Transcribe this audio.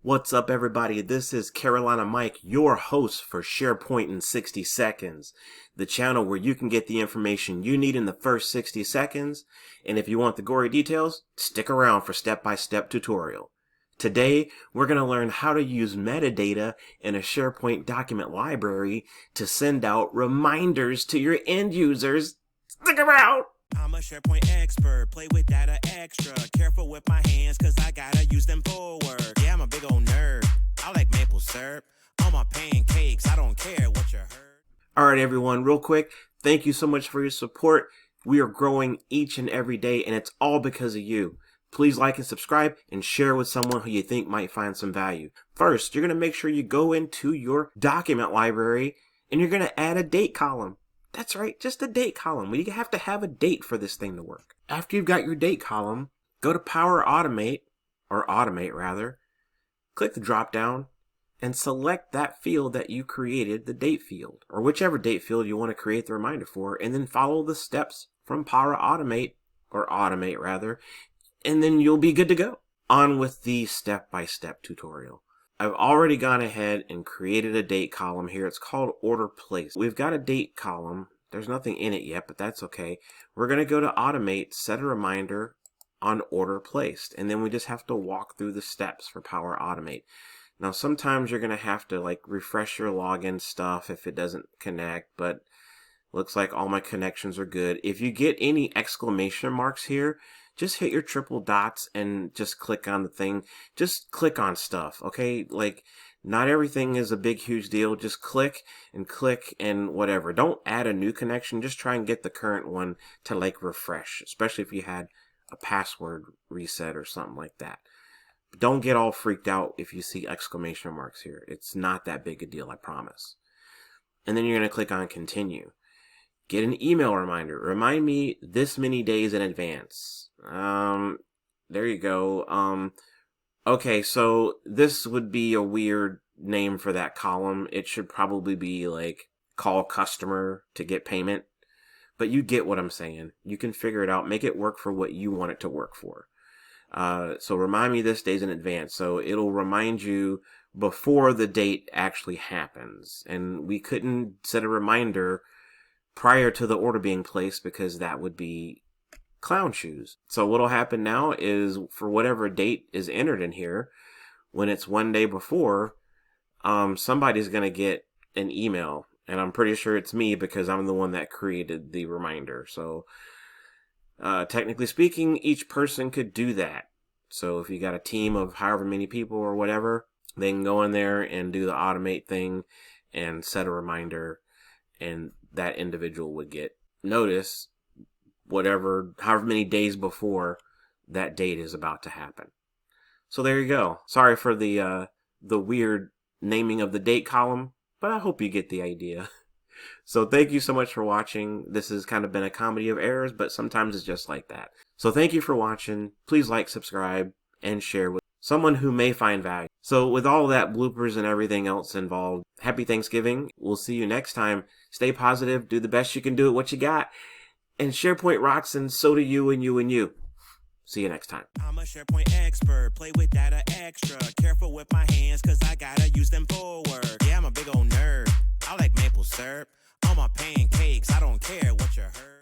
What's up, everybody? This is Carolina Mike, your host for SharePoint in 60 Seconds, the channel where you can get the information you need in the first 60 seconds. And if you want the gory details, stick around for step-by-step tutorial. Today, we're going to learn how to use metadata in a SharePoint document library to send out reminders to your end users. Stick around! I'm a SharePoint expert, play with data extra, careful with my hands cause I gotta use them for work. Yeah, I'm a big old nerd, I like maple syrup, on my pancakes, I don't care what you heard. Alright everyone, real quick, thank you so much for your support. We are growing each and every day and it's all because of you. Please like and subscribe and share with someone who you think might find some value. First, you're going to make sure you go into your document library and you're going to add a date column. That's right, just a date column. You have to have a date for this thing to work. After you've got your date column, go to Power Automate, or Automate rather, click the drop down, and select that field that you created, the date field, or whichever date field you want to create the reminder for, and then follow the steps from Power Automate, or Automate rather, and then you'll be good to go. On with the step-by-step tutorial. I've already gone ahead and created a date column here. It's called Order Place. We've got a date column. There's nothing in it yet, but that's okay. We're going to go to Automate, set a reminder on Order Placed, and then we just have to walk through the steps for Power Automate. Now, sometimes you're going to have to like refresh your login stuff if it doesn't connect, but looks like all my connections are good. If you get any exclamation marks here, just hit your triple dots and just click on the thing. Just click on stuff, okay? Like, not everything is a big, huge deal. Just click and whatever. Don't add a new connection. Just try and get the current one to like refresh, especially if you had a password reset or something like that. But don't get all freaked out if you see exclamation marks here. It's not that big a deal, I promise. And then you're going to click on continue. Get an email reminder. Remind me this many days in advance. There you go. Okay, so this would be a weird name for that column. It should probably be like call customer to get payment. But you get what I'm saying. You can figure it out. Make it work for what you want it to work for. So remind me this days in advance. So it'll remind you before the date actually happens. And we couldn't set a reminder prior to the order being placed because that would be clown shoes. So what'll happen now is for whatever date is entered in here, when it's one day before, somebody's going to get an email, and I'm pretty sure it's me because I'm the one that created the reminder. So technically speaking, each person could do that. So if you got a team of however many people or whatever, they can go in there and do the automate thing and set a reminder, and that individual would get notice however many days before that date is about to happen. So there you go. Sorry for the weird naming of the date column, but I hope you get the idea. So thank you so much for watching. This has kind of been a comedy of errors, but sometimes it's just like that. So thank you for watching. Please like, subscribe, and share with someone who may find value. So with all that bloopers and everything else involved, happy Thanksgiving. We'll see you next time. Stay positive. Do the best you can do at what you got. And SharePoint rocks, and so do you and you and you. See you next time. I'm a SharePoint expert, play with data extra, careful with my hands cause I gotta use them for work. Yeah, I'm a big old nerd, I like maple syrup, on my pancakes, I don't care what you heard.